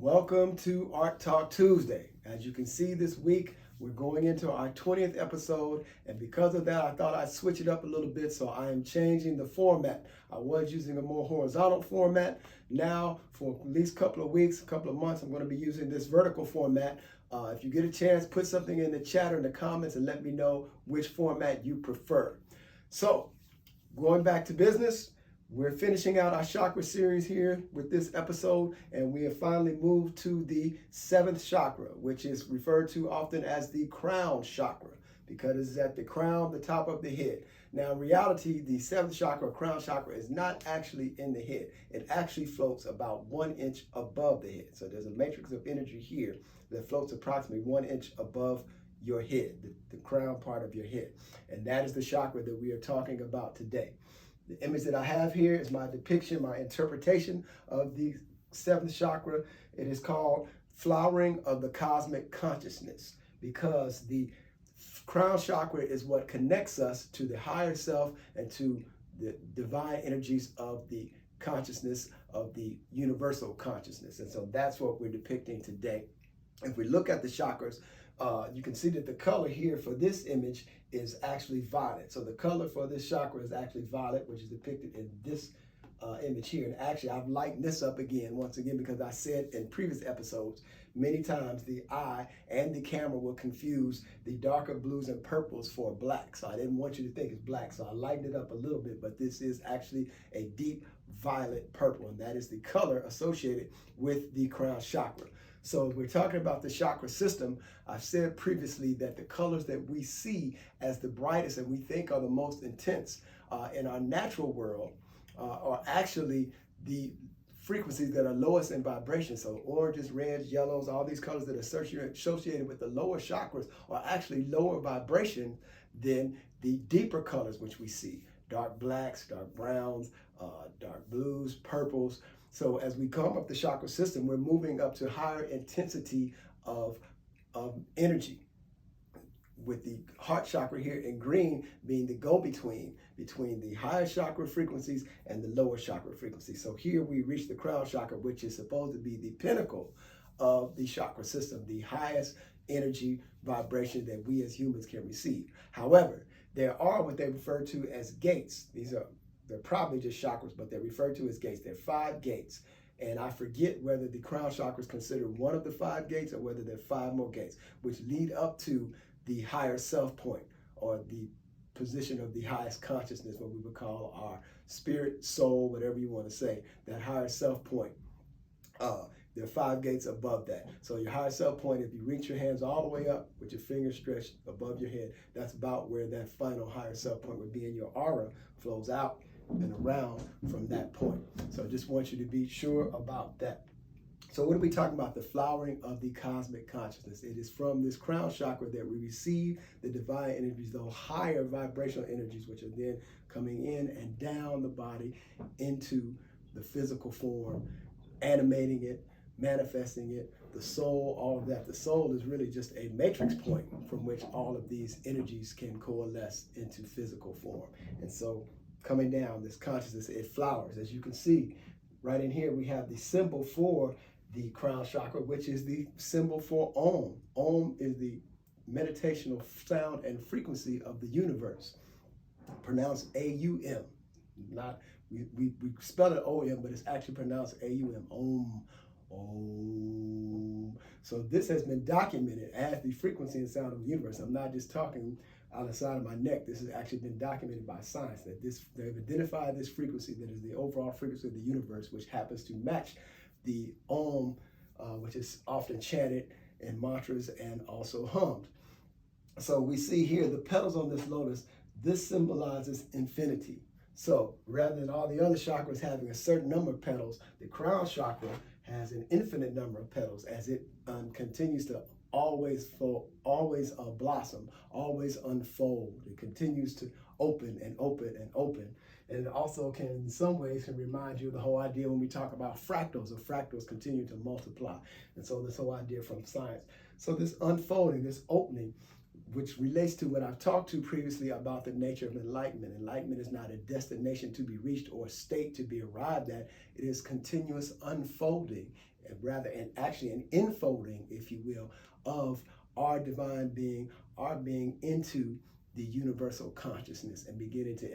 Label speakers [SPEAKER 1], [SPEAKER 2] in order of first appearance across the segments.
[SPEAKER 1] Welcome to Art Talk Tuesday. As you can see this week, we're going into our 20th episode, and because of that, I thought I'd switch it up a little bit, so I am changing the format. I was using a more horizontal format. Now, for at least a couple of weeks, a couple of months, I'm going to be using this vertical format. If you get a chance, put something in the chat or in the comments and let me know which format you prefer. So, going back to business, we're finishing out our chakra series here with this episode, and we have finally moved to the seventh chakra, which is referred to often as the crown chakra because it's at the crown, the top of the head. Now, in reality, the seventh chakra, crown chakra, is not actually in the head. It actually floats about 1 inch above the head. So there's a matrix of energy here that floats approximately 1 inch above your head, the crown part of your head. And that is the chakra that we are talking about today. The image that I have here is my depiction, my interpretation of the seventh chakra. It is called flowering of the cosmic consciousness because the crown chakra is what connects us to the higher self and to the divine energies of the consciousness of the universal consciousness. And so that's what we're depicting today. If we look at the chakras, you can see that the color here for this image is actually violet. So the color for this chakra is actually violet, which is depicted in this image here. And actually, I've lightened this up once again, because I said in previous episodes, many times the eye and the camera will confuse the darker blues and purples for black. So I didn't want you to think it's black. So I lightened it up a little bit, but this is actually a deep violet purple, and that is the color associated with the crown chakra. So if we're talking about the chakra system, I've said previously that the colors that we see as the brightest and we think are the most intense in our natural world are actually the frequencies that are lowest in vibration. So oranges, reds, yellows, all these colors that are associated with the lower chakras are actually lower vibration than the deeper colors which we see. Dark blacks, dark browns, dark blues, purples. So as we come up the chakra system, we're moving up to higher intensity of energy, with the heart chakra here in green being the go-between between the higher chakra frequencies and the lower chakra frequencies. So here we reach the crown chakra, which is supposed to be the pinnacle of the chakra system, the highest energy vibration that we as humans can receive. However, there are what they refer to as gates. They're probably just chakras, but they're referred to as gates. There are 5 gates. And I forget whether the crown chakra is considered one of the 5 gates or whether there are 5 more gates, which lead up to the higher self point, or the position of the highest consciousness, what we would call our spirit, soul, whatever you want to say, that higher self point. There are 5 gates above that. So your higher self point, if you reach your hands all the way up with your fingers stretched above your head, that's about where that final higher self point would be, and your aura flows out and around from that point. So I just want you to be sure about that. So what are we talking about? The flowering of the cosmic consciousness. It is from this crown chakra that we receive the divine energies, those higher vibrational energies, which are then coming in and down the body into the physical form, animating it, manifesting it, the soul, all of that. The soul is really just a matrix point from which all of these energies can coalesce into physical form. And so coming down, this consciousness, it flowers. As you can see, right in here, we have the symbol for the crown chakra, which is the symbol for Om. Om is the meditational sound and frequency of the universe, pronounced A-U-M. Not we spell it O-M, but it's actually pronounced A-U-M. Om. Om. So this has been documented as the frequency and sound of the universe. I'm not just talking on the side of my neck. This has actually been documented by science, that they've identified this frequency that is the overall frequency of the universe, which happens to match the Om, which is often chanted in mantras and also hummed. So we see here the petals on this lotus. This symbolizes infinity. So rather than all the other chakras having a certain number of petals, the crown chakra has an infinite number of petals as it continues to always blossom, always unfold. It continues to open and open and open. And it also can, in some ways, can remind you of the whole idea when we talk about fractals, of fractals continue to multiply. And so this whole idea from science. So this unfolding, this opening, which relates to what I've talked to previously about the nature of enlightenment. Enlightenment is not a destination to be reached or a state to be arrived at. It is continuous unfolding, and rather, and actually an enfolding, if you will, of our divine being, our being into the universal consciousness, and beginning to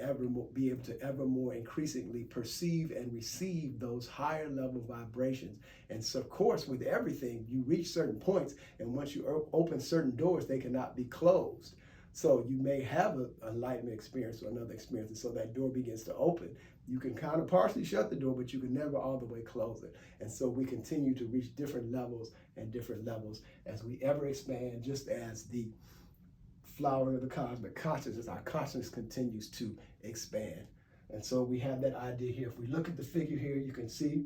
[SPEAKER 1] be able to ever more increasingly perceive and receive those higher level vibrations. And so, of course, with everything, you reach certain points, and once you open certain doors, they cannot be closed. So you may have an enlightenment experience or another experience, and so that door begins to open. You can kind of partially shut the door, but you can never all the way close it. And so we continue to reach different levels and different levels as we ever expand, just as the flowering of the cosmic consciousness, our consciousness continues to expand. And so we have that idea here. If we look at the figure here, you can see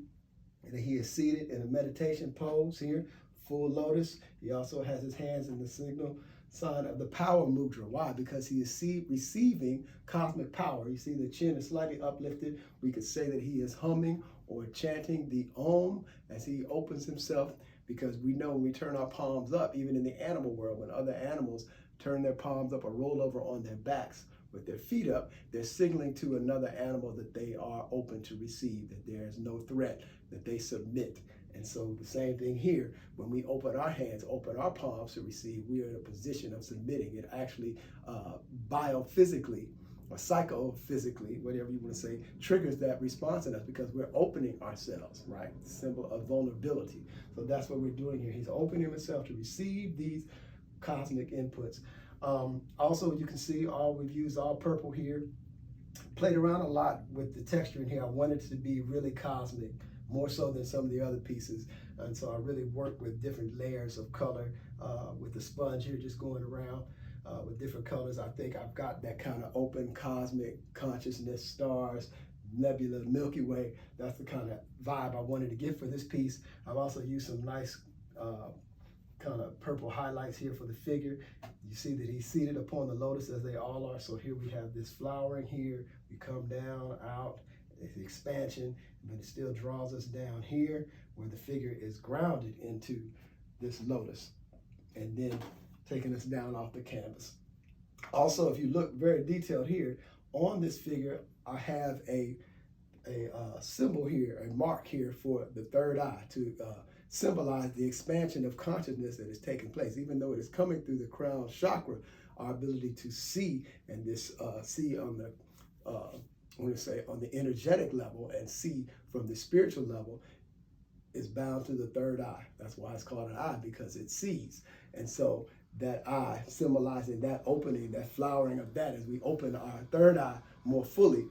[SPEAKER 1] that he is seated in a meditation pose here, full lotus. He also has his hands in the signal sign of the power mudra. Why? Because he is receiving cosmic power. You see the chin is slightly uplifted. We could say that he is humming or chanting the Om as he opens himself, because we know when we turn our palms up, even in the animal world, when other animals turn their palms up or roll over on their backs with their feet up, they're signaling to another animal that they are open to receive, that there is no threat, that they submit. And so the same thing here, when we open our hands, open our palms to receive, we are in a position of submitting. It actually biophysically or psychophysically, whatever you want to say, triggers that response in us, because we're opening ourselves, right? Symbol of vulnerability. So that's what we're doing here. He's opening himself to receive these cosmic inputs. Also, you can see we've used all purple here. Played around a lot with the texture in here. I wanted it to be really cosmic, more so than some of the other pieces. And so I really worked with different layers of color with the sponge here, just going around with different colors. I think I've got that kind of open cosmic consciousness, stars, nebula, Milky Way. That's the kind of vibe I wanted to give for this piece. I've also used some nice kind of purple highlights here for the figure. You see that he's seated upon the lotus, as they all are. So here we have this flowering here. We come down, out, it's expansion, but it still draws us down here where the figure is grounded into this lotus, and then taking us down off the canvas. Also, if you look very detailed here, on this figure, I have a symbol here, a mark here for the third eye to symbolize the expansion of consciousness that is taking place. Even though it is coming through the crown chakra, our ability to see, and this see on the on the energetic level and see from the spiritual level, is bound to the third eye. That's why it's called an eye, because it sees. And so that eye symbolizing that opening, that flowering of that, as we open our third eye more fully,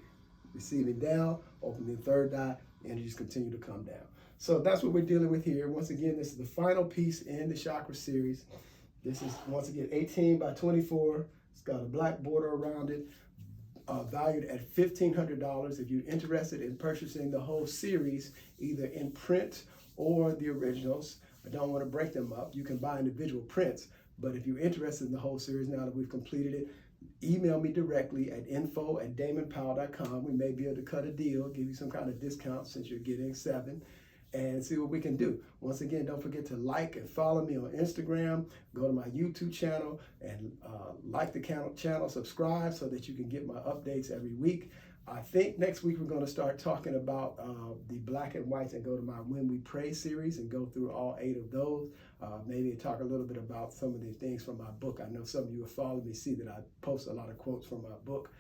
[SPEAKER 1] receiving down, opening the third eye, energies continue to come down. So that's what we're dealing with here. Once again, this is the final piece in the chakra series. This is, once again, 18 by 24. It's got a black border around it, valued at $1,500. If you're interested in purchasing the whole series, either in print or the originals, I don't want to break them up. You can buy individual prints, but if you're interested in the whole series now that we've completed it, email me directly at info@damonpowell.com. We may be able to cut a deal, give you some kind of discount since you're getting 7, and see what we can do. Once again, don't forget to like and follow me on Instagram. Go to my YouTube channel and like the channel, subscribe so that you can get my updates every week. I think next week we're going to start talking about the black and whites and go to my When We Pray series and go through all 8 of those. Maybe talk a little bit about some of the things from my book. I know some of you who follow me see that I post a lot of quotes from my book.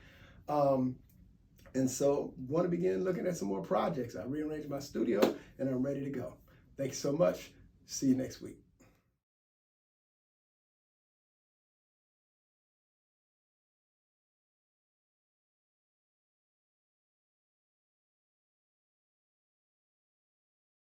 [SPEAKER 1] And so want to begin looking at some more projects. I rearranged my studio and I'm ready to go. Thanks so much. See you next week.